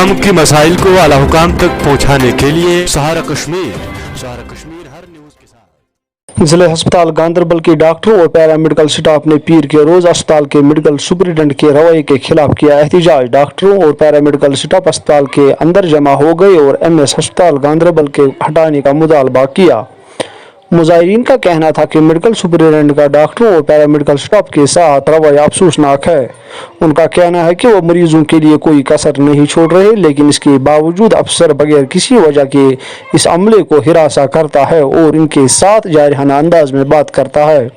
आवाम के मसाइल को आला हुकाम तक पहुँचाने के लिए सहारा कश्मीर हर न्यूज़ के साथ। जिला अस्पताल गांधरबल के डॉक्टरों और पैरामेडिकल स्टाफ ने पीर के रोज अस्पताल के मेडिकल सुपरिटेंडेंट के रवैये के खिलाफ किया एहतजाज। डॉक्टरों और पैरामेडिकल स्टाफ अस्पताल के अंदर जमा हो गए और एमएस अस्पताल गांधरबल के हटाने का मुतालबा किया। मुजाहिरीन का कहना था कि मेडिकल सुपरिटेंडेंट का डॉक्टरों और पैरामेडिकल स्टाफ के साथ रवैया अफसोसनाक है। उनका कहना है कि वो मरीजों के लिए कोई कसर नहीं छोड़ रहे, लेकिन इसके बावजूद अफसर बगैर किसी वजह के इस अमले को हिरासा करता है और इनके साथ जारहाना अंदाज में बात करता है।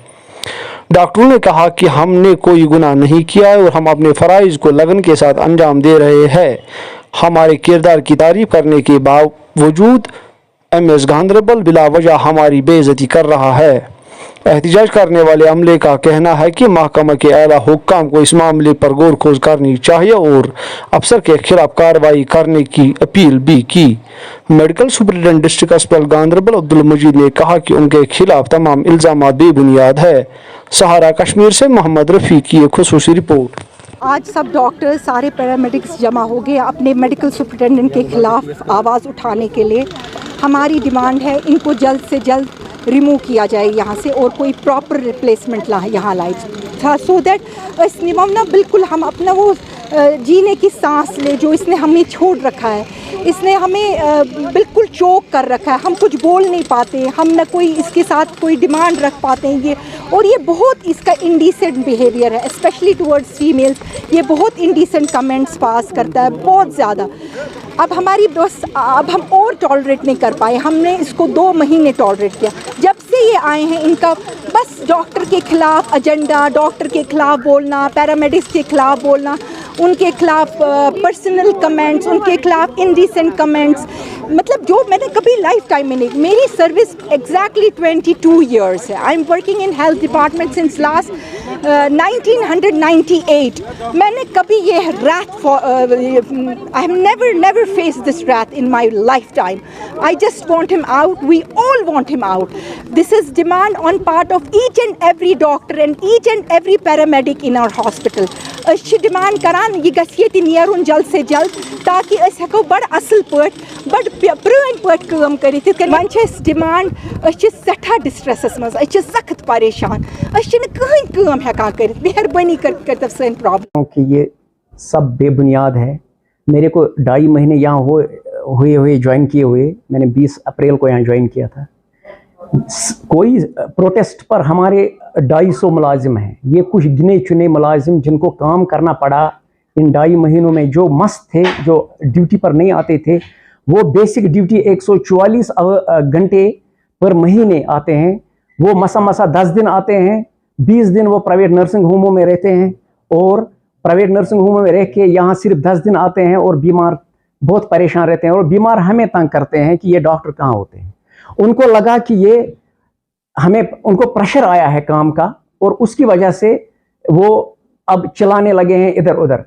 डॉक्टरों ने कहा कि हमने कोई गुनाह नहीं किया है और हम अपने फ़राइज़ को लगन के साथ अंजाम दे रहे हैं। हमारे किरदार की तारीफ करने के बावजूद एमएस गांधरबल बिला वजह हमारी बेइज्जती कर रहा है। एहतजाज करने वाले अमले का कहना है कि महकमा के आला हुक्काम को इस मामले पर गौर खोज करनी चाहिए और अफसर के खिलाफ कार्रवाई करने की अपील भी की। मेडिकल सुपरिटेंडेंट डिस्ट्रिक्ट अस्पताल गांधरबल अब्दुल मजीद ने कहा कि उनके खिलाफ तमाम इल्ज़ाम बेबुनियाद है। सहारा कश्मीर से मोहम्मद रफ़ी की एक खुसूसी रिपोर्ट। आज सब डॉक्टर सारे पैरामेडिक्स जमा हो गए अपने मेडिकल सुपरिटेंडेंट के खिलाफ आवाज़ उठाने के लिए। हमारी डिमांड है इनको जल्द से जल्द रिमूव किया जाए यहाँ से और कोई प्रॉपर रिप्लेसमेंट यहाँ लाए था, सो दैट ना बिल्कुल हम अपना वो जीने की सांस ले जो इसने हमें छोड़ रखा है। इसने हमें बिल्कुल चोक कर रखा है, हम कुछ बोल नहीं पाते, हम न कोई इसके साथ कोई डिमांड रख पाते हैं। ये बहुत इसका इंडिसेंट बिहेवियर है, स्पेशली टुवर्ड्स फीमेल्स। ये बहुत इंडिसेंट कमेंट्स पास करता है, बहुत ज़्यादा। अब अब हम और टॉलरेट नहीं कर पाए। हमने इसको 2 महीने टॉलरेट किया। जब से ये आए हैं इनका बस डॉक्टर के खिलाफ एजेंडा, डॉक्टर के खिलाफ बोलना, पैरामेडिक्स के खिलाफ बोलना, उनके खिलाफ पर्सनल कमेंट्स, उनके खिलाफ इंडिसेंट कमेंट्स, मतलब जो मैंने कभी लाइफ टाइम में नहीं। मेरी सर्विस एग्जैक्टली 22 ईयर्स है। I am working in health department since last 1998। मैंने कभी ये wrath I have never face this wrath in my life time. I just want him out, we all want him out. This is demand on part of each and every doctor and each and every paramedic in our hospital. Demand करान यह गई नेरुन जल्द से जल्द, ताकि हेको बड़ असल पट बड़ प्रेन पट काम कर। वन डिमांड सठा डिस्ट्रेसस मज, सख्त परेशान, कहीं काम हेकान कर। मेहरबानी कर सन प्रॉब्लम कि ये सब बेबुनियाद है। मेरे को 2.5 महीने यहाँ हुए ज्वाइन किए हुए। मैंने 20 अप्रैल को यहाँ ज्वाइन किया था। कोई प्रोटेस्ट पर हमारे 250 मुलाजिम हैं। ये कुछ गिने चुने मुलाजिम जिनको काम करना पड़ा इन 2.5 महीनों में, जो मस्त थे, जो ड्यूटी पर नहीं आते थे, वो बेसिक ड्यूटी 144 घंटे पर महीने आते हैं। वो मसा 10 दिन आते हैं, 20 दिन वो प्राइवेट नर्सिंग होमों में रहते हैं और प्राइवेट नर्सिंग होमों में रह के यहाँ सिर्फ 10 दिन आते हैं और बीमार बहुत परेशान रहते हैं और बीमार हमें तंग करते हैं कि ये डॉक्टर कहाँ होते हैं। उनको लगा कि ये उनको प्रेशर आया है काम का और उसकी वजह से वो अब चलाने लगे हैं इधर उधर।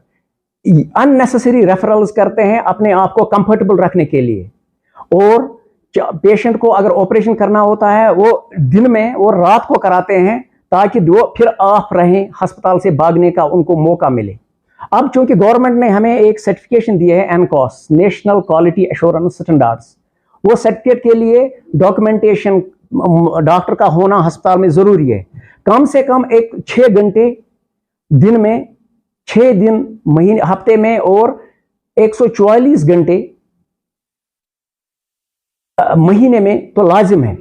अननेसेसरी रेफरल्स करते हैं अपने आप को कंफर्टेबल रखने के लिए। और पेशेंट को अगर ऑपरेशन करना होता है वो दिन में और रात को कराते हैं ताकि वो फिर ऑफ रहें, अस्पताल से भागने का उनको मौका मिले। अब चूंकि गवर्नमेंट ने हमें एक सर्टिफिकेशन दी है एनकॉस, नेशनल क्वालिटी एश्योरेंस स्टैंडर्ड्स, वो सर्टिफिकेट के लिए डॉक्यूमेंटेशन डॉक्टर का होना अस्पताल में जरूरी है। कम से कम 6 घंटे दिन में, 6 दिन महीने हफ्ते में और 144 घंटे महीने में तो लाजिम है।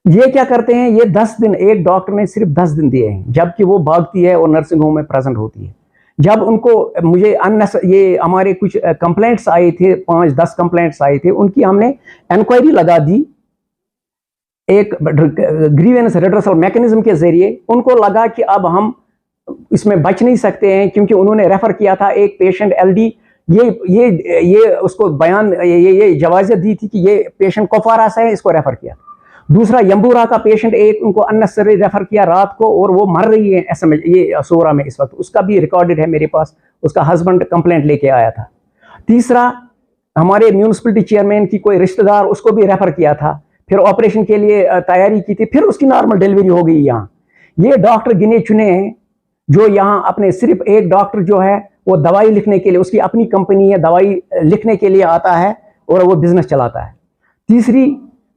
ये क्या करते हैं, ये 10 दिन, एक डॉक्टर ने सिर्फ 10 दिन दिए हैं, जबकि वो भागती है और नर्सिंग होम में प्रेजेंट होती है। जब उनको ये हमारे कुछ कंप्लेंट्स आए थे, 5-10 कंप्लेंट्स आए थे, उनकी हमने इंक्वायरी लगा दी एक ग्रीवेंस रिड्रेसल मैकेनिज्म के जरिए। उनको लगा कि अब हम इसमें बच नहीं सकते हैं, क्योंकि उन्होंने रेफर किया था एक पेशेंट एलडी, ये उसको बयान ये जवाजियत दी थी कि ये पेशेंट कुपवारा से है, इसको रेफर किया। दूसरा यंबूरा का पेशेंट एक उनको अननेसेसरी रेफर किया रात को और वो मर रही है एसएमएच ये सोरा में इस वक्त, उसका भी रिकॉर्डेड है मेरे पास, उसका हस्बैंड कंप्लेंट लेके आया था। तीसरा हमारे म्यूनिसिपलिटी चेयरमैन की कोई रिश्तेदार, उसको भी रेफर किया था, फिर ऑपरेशन के लिए तैयारी की थी, फिर उसकी नॉर्मल डिलीवरी हो गई। यहाँ ये डॉक्टर गिने चुने हैं जो यहाँ अपने, सिर्फ एक डॉक्टर जो है वो दवाई लिखने के लिए, उसकी अपनी कंपनी है, दवाई लिखने के लिए आता है और वो बिजनेस चलाता है।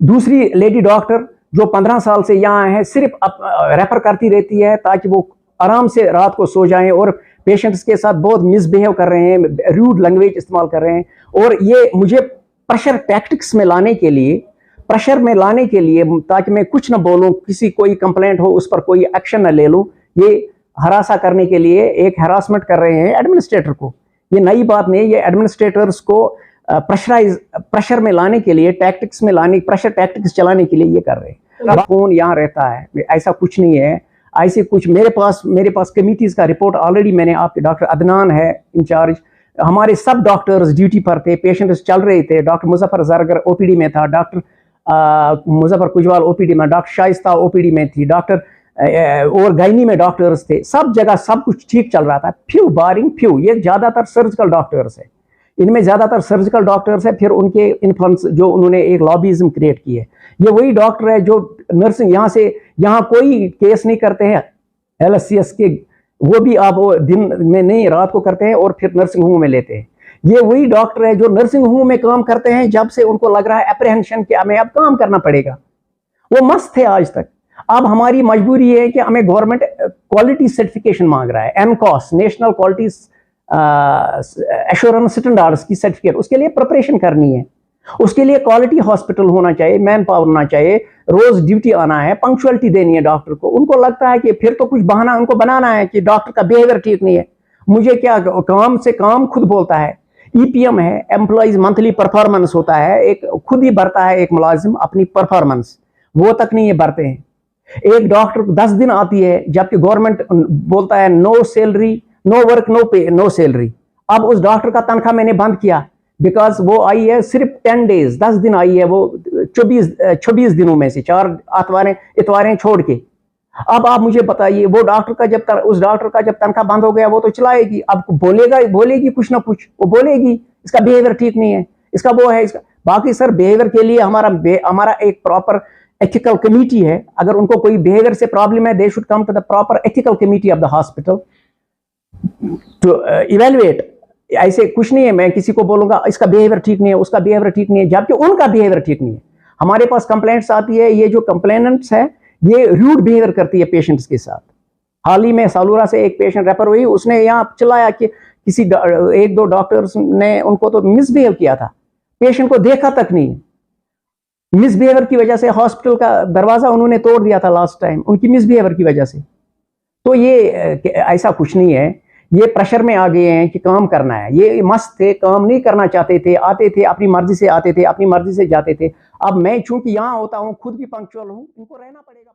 दूसरी लेडी डॉक्टर जो 15 साल से यहाँ है, सिर्फ रेफर करती रहती है ताकि वो आराम से रात को सो जाएं, और पेशेंट्स के साथ बहुत मिसबिहेव कर रहे हैं, रूड लैंग्वेज इस्तेमाल कर रहे हैं। और ये मुझे प्रेशर टैक्टिक्स में लाने के लिए, ताकि मैं कुछ ना बोलूं, किसी कोई कंप्लेंट हो उस पर कोई एक्शन न ले लूं, ये हरासा करने के लिए एक हरासमेंट कर रहे हैं एडमिनिस्ट्रेटर को। ये नई बात नहीं, ये एडमिनिस्ट्रेटर्स को प्रेशर में लाने के लिए, टैक्टिक्स में लाने, प्रेशर टैक्टिक्स चलाने के लिए ये कर रहे हैं। कौन यहाँ रहता है, ऐसा कुछ नहीं है। ऐसे कुछ मेरे पास कमिटीज का रिपोर्ट ऑलरेडी मैंने आपके, डॉक्टर अदनान है इंचार्ज, हमारे सब डॉक्टर्स ड्यूटी पर थे, पेशेंट्स चल रहे थे। डॉक्टर मुजफ्फर जरगर ओपीडी में था, डॉक्टर मुजफ्फर कुजवाल ओपीडी में, डॉक्टर शाइस्ता ओपीडी में थी, डॉक्टर और गायनी में डॉक्टर्स थे। सब जगह सब कुछ ठीक चल रहा था, बारिंग फ्यू, ये ज्यादातर सर्जिकल डॉक्टर्स है, इनमें ज्यादातर सर्जिकल डॉक्टर्स है। फिर उनके इन्फ्लुएंस जो उन्होंने एक लॉबीज़म क्रिएट की है, ये वही डॉक्टर है जो नर्सिंग यहाँ कोई केस नहीं करते हैं LSCS के, वो भी आप वो दिन में नहीं रात को करते हैं और फिर नर्सिंग होम में लेते हैं। ये वही डॉक्टर है जो नर्सिंग होम में काम करते हैं जब से उनको लग रहा है अप्रहेंशन कि हमें अब काम करना पड़ेगा। वो मस्त थे आज तक। अब हमारी मजबूरी है कि हमें गवर्नमेंट क्वालिटी सर्टिफिकेशन मांग रहा है, NCOS, national quality assurance standards की सर्टिफिकेट, उसके लिए प्रिपरेशन करनी है। उसके लिए क्वालिटी हॉस्पिटल होना चाहिए, मैन पावर होना चाहिए, रोज ड्यूटी आना है, पंक्चुअलिटी देनी है डॉक्टर को। उनको लगता है कि फिर तो कुछ बहाना उनको बनाना है कि डॉक्टर का बिहेवियर ठीक नहीं है। मुझे क्या, काम से काम खुद बोलता है। EPM है, एम्प्लॉइज मंथली परफॉर्मेंस होता है, एक खुद ही भरता है एक मुलाजिम अपनी परफॉर्मेंस, वो तक नहीं ये भरते हैं। एक डॉक्टर 10 दिन आती है, जबकि गवर्नमेंट बोलता है no salary, no work, no pay, no salary. अब उस डॉक्टर का तनख्वाह मैंने बंद किया, बिकॉज वो आई है सिर्फ 10 डेज, 10 दिन आई है वो 26 दिनों में से, 4 इतवारें छोड़ के। अब आप मुझे बताइए, वो डॉक्टर का उस डॉक्टर का जब तनख्वाह बंद हो गया, वो तो चलाएगी, अब बोलेगी कुछ ना कुछ, वो बोलेगी इसका बिहेवियर ठीक नहीं है, इसका वो है, इसका। बाकी सर बिहेवियर के लिए हमारा एक प्रॉपर एथिकल कमेटी है। अगर उनको कोई बिहेवियर से प्रॉब्लम है, they should come to the proper ethical committee of the hospital to evaluate. ऐसे कुछ नहीं है मैं किसी को बोलूंगा इसका बिहेवियर ठीक नहीं है, उसका बिहेवियर ठीक नहीं है, जबकि उनका बिहेवियर ठीक नहीं है। हमारे पास कंप्लेंट्स आती है, ये जो कंप्लेनेंट्स है ये रूड बिहेवियर करती है पेशेंट्स के साथ। हाल ही में सालूरा से एक पेशेंट रेफर हुई, उसने यहाँ चिल्लाया कि किसी 1-2 डॉक्टर्स ने उनको तो मिसबिहेव किया था, पेशेंट को देखा तक नहीं। मिसबिहेवियर की वजह से हॉस्पिटल का दरवाजा उन्होंने तोड़ दिया था लास्ट टाइम, उनकी मिसबिहेवियर की वजह से। तो ये ऐसा कुछ नहीं है, ये प्रेशर में आ गए हैं कि काम करना है। ये मस्त थे, काम नहीं करना चाहते थे, आते थे अपनी मर्जी से, आते थे अपनी मर्जी से जाते थे। अब मैं चूंकि यहाँ होता हूँ, खुद भी पंक्चुअल हूँ, इनको रहना पड़ेगा।